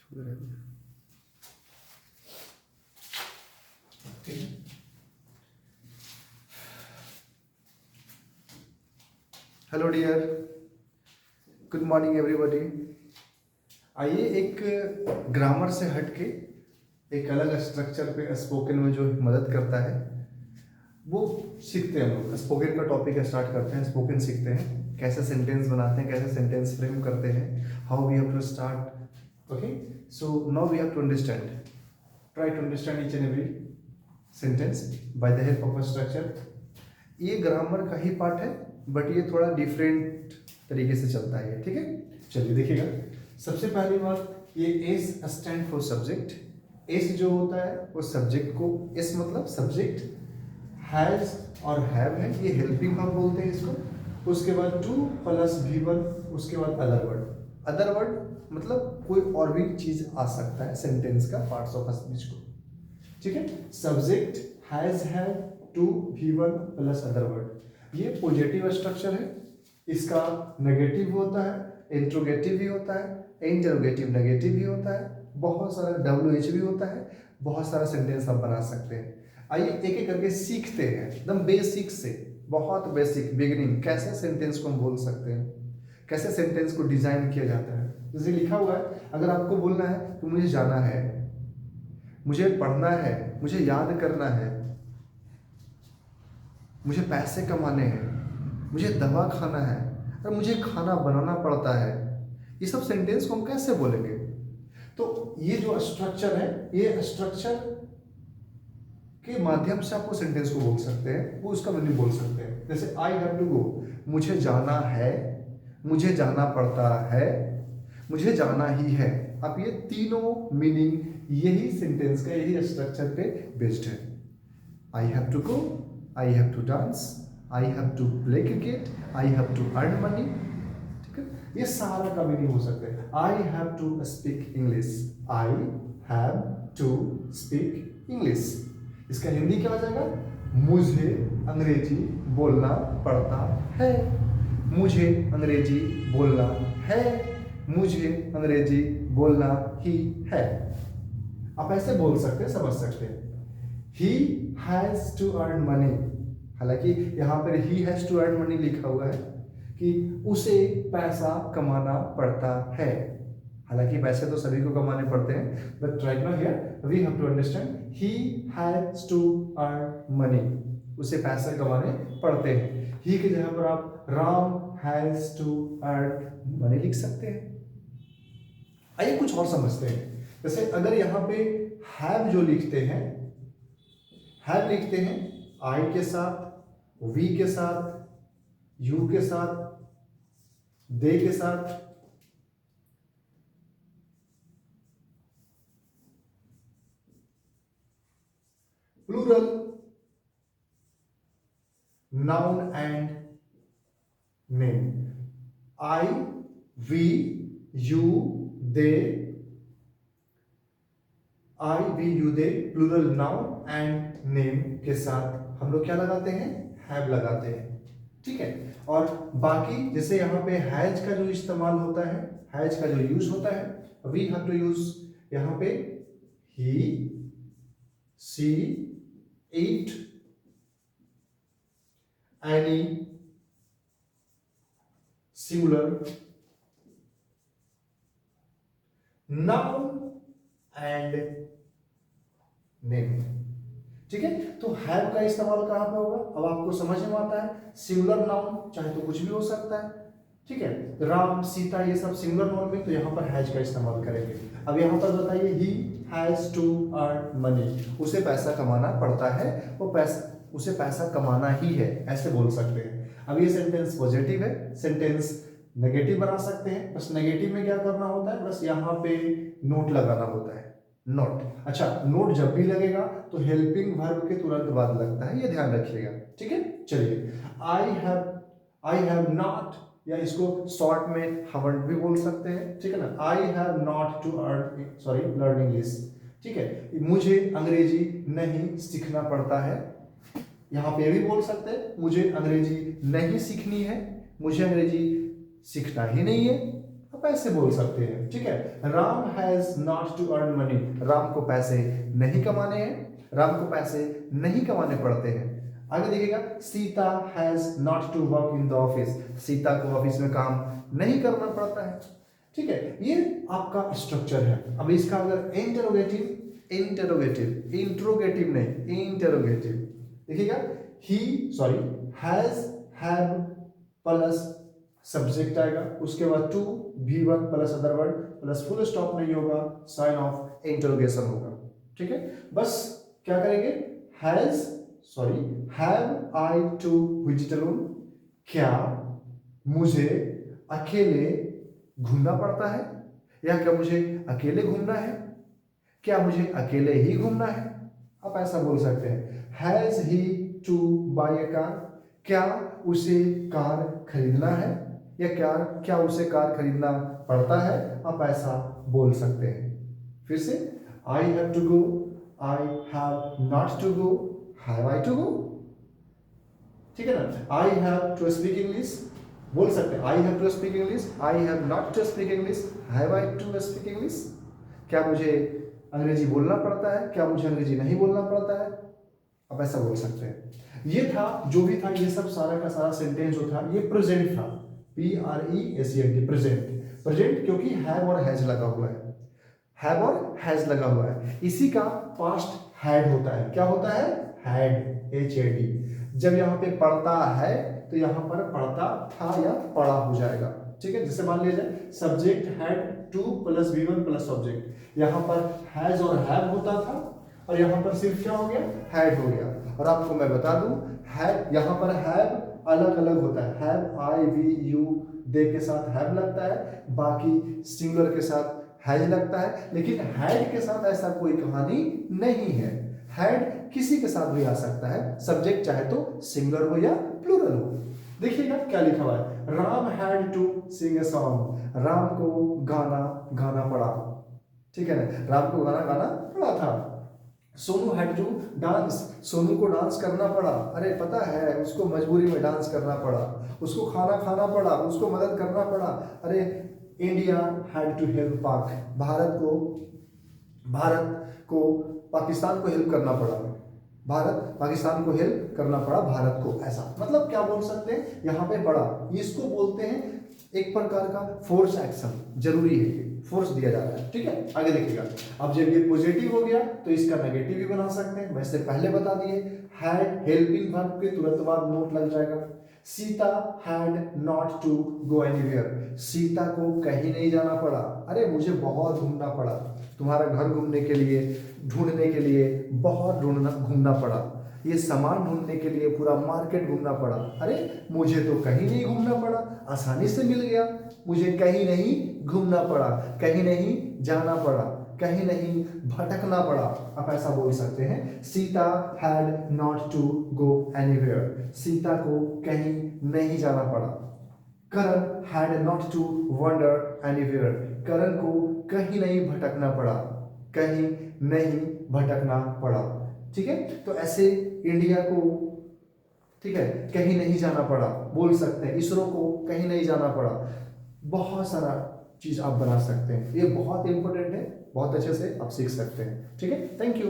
Hello dear, good morning everybody. आइए एक grammar से हटके एक अलग स्ट्रक्चर पे स्पोकन में जो मदद करता है वो सीखते हैं। हम लोग स्पोकन का टॉपिक स्टार्ट करते हैं। स्पोकन सीखते हैं, कैसे सेंटेंस बनाते हैं, कैसे सेंटेंस फ्रेम करते हैं, how we have to start. Okay, so now we have to understand, try to understand each and every sentence by the help of a structure. ये ग्रामर का ही पार्ट है, बट ये थोड़ा डिफरेंट तरीके से चलता है, ठीक है। चलिए देखिएगा, सबसे पहली बात, ये S stand for subject. S जो होता है वो सब्जेक्ट को, एस मतलब सब्जेक्ट, हैज और हैव है, ये हेल्पिंग वर्ब बोलते हैं इसको। उसके बाद टू प्लस V1, उसके बाद अदर वर्ड। अदर वर्ड मतलब कोई और भी चीज आ सकता है सेंटेंस का पार्ट्स ऑफ स्पीच को, ठीक है। Subject, has, have, to, V1 plus other word. ये पॉजिटिव स्ट्रक्चर है। इसका नेगेटिव होता है, इंट्रोगेटिव भी होता है, इंटरोगेटिव नेगेटिव भी होता है, बहुत सारा WH भी होता है, बहुत सारा सेंटेंस हम बना सकते हैं। आइए एक एक करके सीखते हैं, एकदम बेसिक से, बहुत बेसिक बिगिनिंग, कैसे सेंटेंस को हम बोल सकते हैं, कैसे सेंटेंस को डिजाइन किया जाता है। जैसे लिखा हुआ है, अगर आपको बोलना है कि मुझे जाना है, मुझे पढ़ना है, मुझे याद करना है, मुझे पैसे कमाने हैं, मुझे दवा खाना है, और मुझे खाना बनाना पड़ता है, ये सब सेंटेंस को हम कैसे बोलेंगे। तो ये जो स्ट्रक्चर है, ये स्ट्रक्चर के माध्यम से आपको सेंटेंस को बोल सकते हैं, वो उसका मीनिंग बोल सकते हैं। जैसे आई हैव टू गो, मुझे जाना है, मुझे जाना पड़ता है, मुझे जाना ही है। अब ये तीनों मीनिंग यही सेंटेंस का, यही स्ट्रक्चर पे बेस्ड है। I have to go, I have to dance, I have to play cricket, I have to earn money, ठीक है। ये सारा का मीनिंग हो सकता है। I have to speak English, I have to speak English. इसका हिंदी क्या हो जाएगा, मुझे अंग्रेजी बोलना पड़ता है, मुझे अंग्रेजी बोलना है, मुझे अंग्रेजी बोलना ही है। आप ऐसे बोल सकते हैं, समझ सकते हैं। He has to earn money, हालांकि यहाँ पर he has to earn money लिखा हुआ है कि उसे पैसा कमाना पड़ता है। हालांकि पैसे तो सभी को कमाने पड़ते हैं, but right now here we have to understand he has to earn money, उसे पैसे कमाने पड़ते हैं। he की जगह पर आप Ram has to earn money लिख सकते हैं। आइए कुछ और समझते हैं। जैसे अगर यहाँ पे have जो लिखते हैं, हैव लिखते हैं आई के साथ, वी के साथ, यू के साथ, दे के साथ, plural, noun and name. I, we, you, they, I, we, you, they, plural noun and name के साथ हम लोग क्या लगाते हैं, हैव लगाते हैं, ठीक है। और बाकी जैसे यहाँ पे हैज का जो इस्तेमाल होता है, हैज का जो यूज होता है, वी हैव टू यूज यहाँ पे he, she, it, any, singular, noun and name, ठीक है। तो हैव का इस्तेमाल कहां पे होगा, अब आपको समझ में आता है। सिंगुलर नाउन चाहे तो कुछ भी हो सकता है, ठीक है। राम, सीता, ये सब सिंगुलर नाउन में, तो यहां पर हैज का इस्तेमाल करेंगे। अब यहां पर बताइए, he has to earn money, उसे पैसा कमाना पड़ता है, वो पैसा, उसे पैसा कमाना ही है, ऐसे बोल सकते हैं। अब ये सेंटेंस पॉजिटिव है, सेंटेंस नेगेटिव बना सकते हैं। बस नेगेटिव में क्या करना होता है, बस यहाँ पे नोट लगाना होता है, नोट। अच्छा, नोट जब भी लगेगा तो हेल्पिंग वर्ब के तुरंत बाद लगता है, ये ध्यान रखिएगा, ठीक है। चलिए, आई हैव नॉट, या इसको शॉर्ट में हवंट भी बोल सकते हैं, ठीक है ना। I have not to learn English, ठीक है। मुझे अंग्रेजी नहीं सीखना पड़ता है, यहाँ पे भी बोल सकते हैं मुझे अंग्रेजी नहीं सीखनी है, मुझे अंग्रेजी सीखना ही नहीं है, आप ऐसे बोल सकते हैं, ठीक है। Ram has not to earn money, Ram को पैसे नहीं कमाने हैं, राम को पैसे नहीं कमाने पड़ते हैं। आगे देखिएगा, Sita has not to work in the office, Sita को ऑफिस में काम नहीं करना पड़ता है, ठीक है। ये आपका स्ट्रक्चर है। अब इसका अगर इंटरोगेटिव, इंटरोगेटिव, इंट्रोगेटिव नहीं, इंटरोगेटिव देखिएगा, he sorry has, have plus subject आएगा, उसके बाद to, V1 plus other word plus full stop नहीं होगा, साइन ऑफ इंटरोगेशन होगा, ठीक है। बस क्या करेंगे, has sorry have I to visit alone, क्या मुझे अकेले घूमना पड़ता है, या क्या मुझे अकेले घूमना है, क्या मुझे अकेले ही घूमना है, आप ऐसा बोल सकते हैं। Has he to buy a car, क्या उसे कार खरीदना है, या क्या उसे कार खरीदना पड़ता है, आप ऐसा बोल सकते हैं। फिर से, I have to go, I have not to go, have I to go, ठीक है ना। I have to speak English बोल सकते हैं, I have to speak English, I have not to speak English, have I to speak English, क्या मुझे अंग्रेजी बोलना पड़ता है, क्या मुझे अंग्रेजी नहीं बोलना पड़ता है, आप ऐसा बोल सकते हैं। ये था जो भी था, ये सब सारा का सारा सेंटेंस जो था ये प्रेजेंट था, PRESENT, प्रेजेंट। प्रेजेंट क्योंकि हैव और हैज लगा हुआ है, हैव और हैज लगा हुआ है। इसी का पास्ट हैड होता है, क्या होता है, हैड, HAD। जब यहाँ पे पढ़ता है तो यहाँ पर पढ़ता था या पढ़ा हो जाएगा, ठीक है। जैसे मान लीजिए subject had two plus V1 plus object, यहाँ पर हैज और हैव होता था, और यहाँ पर सिर्फ क्या हो गया, हैड हो गया। और आपको मैं बता दूं, हैड यहाँ पर हैव अलग अलग होता है, हैव I V U दे के साथ हैव लगता है, बाकी सिंगुलर के साथ हैज लगता है, लेकिन हैड के साथ ऐसा कोई कहानी नहीं है। हैड किसी के साथ भी आ सकता है, सब्जेक्ट चाहे तो सिंगुलर हो या प्लूरल हो। देखिएगा क्या लिखा हुआ है, Ram had to sing a song, Ram को गाना गाना पड़ा, ठीक है ना, राम को गाना गाना पड़ा था। Sonu had to dance, Sonu को डांस करना पड़ा, अरे पता है उसको मजबूरी में डांस करना पड़ा, उसको खाना खाना पड़ा, उसको मदद करना पड़ा। अरे इंडिया हैड टू हेल्प पाक, भारत को पाकिस्तान को हेल्प करना पड़ा, भारत पाकिस्तान को हेल्प करना पड़ा भारत को, ऐसा मतलब क्या बोल सकते हैं यहाँ पे बड़ा, इसको बोलते हैं एक प्रकार का फोर्स एक्शन, जरूरी है, फोर्स दिया जा रहा है, ठीक है। आगे देखिएगा, अब जब ये पॉजिटिव हो गया तो इसका नेगेटिव भी बना सकते हैं, वैसे पहले बता दिए। हैड हेल्पिंग वर्ब के तुरंत बाद नोट लग जाएगा। Sita had not to go anywhere, Sita को कहीं नहीं जाना पड़ा, अरे मुझे बहुत घूमना पड़ा, तुम्हारा घर घूमने के लिए, ढूंढने के लिए बहुत घूमना पड़ा, ये सामान ढूंढने के लिए पूरा मार्केट घूमना पड़ा, अरे मुझे तो कहीं नहीं घूमना पड़ा, आसानी से मिल गया, मुझे कहीं नहीं घूमना पड़ा, कहीं नहीं जाना पड़ा, कहीं नहीं भटकना पड़ा, आप ऐसा बोल सकते हैं। Sita had not to go anywhere, Sita को कहीं नहीं जाना पड़ा। Karan had not to wander anywhere, Karan को कहीं नहीं भटकना पड़ा, कहीं नहीं भटकना पड़ा, ठीक है। तो ऐसे इंडिया को, ठीक है, कहीं नहीं जाना पड़ा बोल सकते हैं, इसरो को कहीं नहीं जाना पड़ा, बहुत सारा चीज आप बना सकते हैं, ये बहुत इंपॉर्टेंट है, बहुत अच्छे से आप सीख सकते हैं, ठीक है। Thank you.